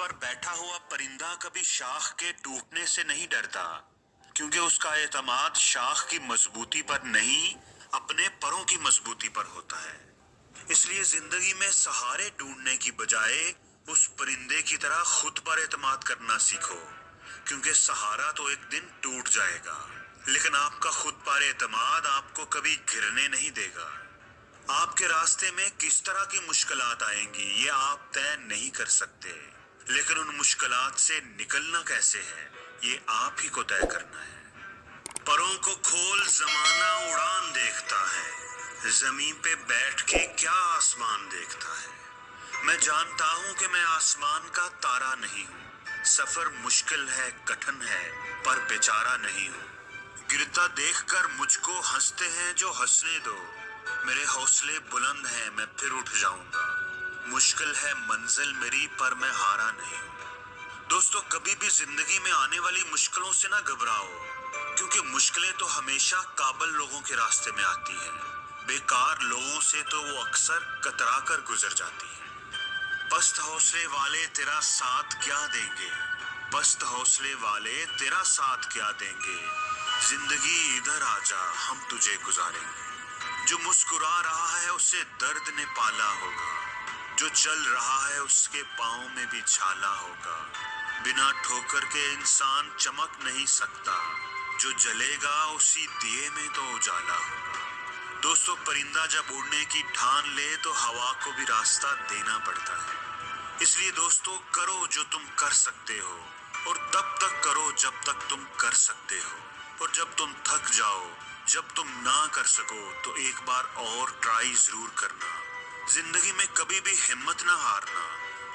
पर बैठा हुआ परिंदा कभी शाख के टूटने से नहीं डरता, क्योंकि उसका एतमाद शाख की मजबूती पर नहीं, अपने परों की मजबूती पर होता है। इसलिए जिंदगी में सहारे ढूंढने की बजाय उस परिंदे की तरह खुद पर एतमाद करना सीखो, क्योंकि सहारा तो एक दिन टूट जाएगा, लेकिन आपका खुद पर एतमाद आपको कभी गिरने नहीं देगा। आपके रास्ते में किस तरह की मुश्किलात आएंगी ये आप तय नहीं कर सकते, लेकिन उन मुश्किलात से निकलना कैसे है ये आप ही को तय करना है। परों को खोल, जमाना उड़ान देखता है, जमीन पे बैठ के क्या आसमान देखता है। मैं जानता हूं कि मैं आसमान का तारा नहीं हूं, सफर मुश्किल है, कठिन है, पर बेचारा नहीं हूं। गिरता देखकर मुझको हंसते हैं जो हंसने दो, मेरे हौसले बुलंद हैं, मैं फिर उठ जाऊंगा। मुश्किल है मंजिल मेरी, पर मैं हारा नहीं हूं। दोस्तों, कभी भी जिंदगी में आने वाली मुश्किलों से ना घबराओ, क्योंकि मुश्किलें तो हमेशा काबिल लोगों के रास्ते में आती हैं। बेकार लोगों से तो वो अक्सर कतरा कर गुजर जाती हैं। पस्त हौसले वाले तेरा साथ क्या देंगे, पस्त हौसले वाले तेरा साथ क्या देंगे। जिंदगी इधर आजा, हम तुझे गुजारेंगे। जो मुस्कुरा रहा है उसे दर्द ने पाला होगा, जो चल रहा है उसके पाँव में भी छाला होगा। बिना ठोकर के इंसान चमक नहीं सकता, जो जलेगा उसी दिए में तो उजाला होगा। दोस्तों, परिंदा जब उड़ने की ठान ले तो हवा को भी रास्ता देना पड़ता है। इसलिए दोस्तों, करो जो तुम कर सकते हो, और तब तक करो जब तक तुम कर सकते हो। और जब तुम थक जाओ, जब तुम ना कर सको, तो एक बार और ट्राई जरूर करना। जिंदगी में कभी भी हिम्मत ना हारना,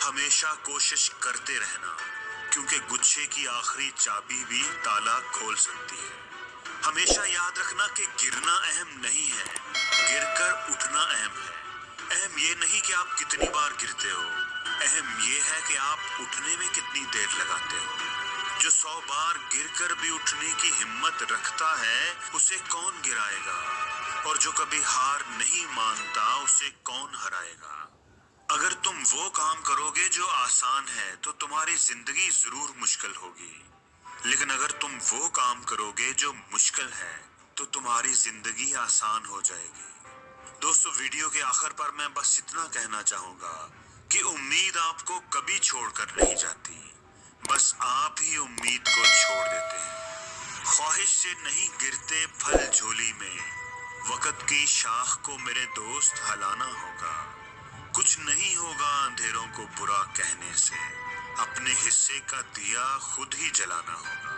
हमेशा कोशिश करते रहना, क्योंकि गुच्छे की आखिरी चाबी भी ताला खोल सकती है। हमेशा याद रखना कि गिरना अहम नहीं है, गिरकर उठना अहम है। अहम ये नहीं कि आप कितनी बार गिरते हो, अहम ये है कि आप उठने में कितनी देर लगाते हो। जो 100 बार गिरकर भी उठने की हिम्मत रखता है उसे कौन गिराएगा, और जो कभी हार नहीं मानता उसे कौन हराएगा। अगर तुम वो काम करोगे जो आसान है तो तुम्हारी जिंदगी जरूर मुश्किल होगी, लेकिन अगर तुम वो काम करोगे जो मुश्किल है तो तुम्हारी जिंदगी आसान हो जाएगी। दोस्तों, वीडियो के आखिर पर मैं बस इतना कहना चाहूंगा कि उम्मीद आपको कभी छोड़कर नहीं जाती, बस आप ही उम्मीद को छोड़ देते हैं। ख्वाहिश से नहीं गिरते फल झोली में, वक्त की शाख को मेरे दोस्त हलाना होगा। कुछ नहीं होगा अंधेरों को बुरा कहने से, अपने हिस्से का दिया खुद ही जलाना होगा।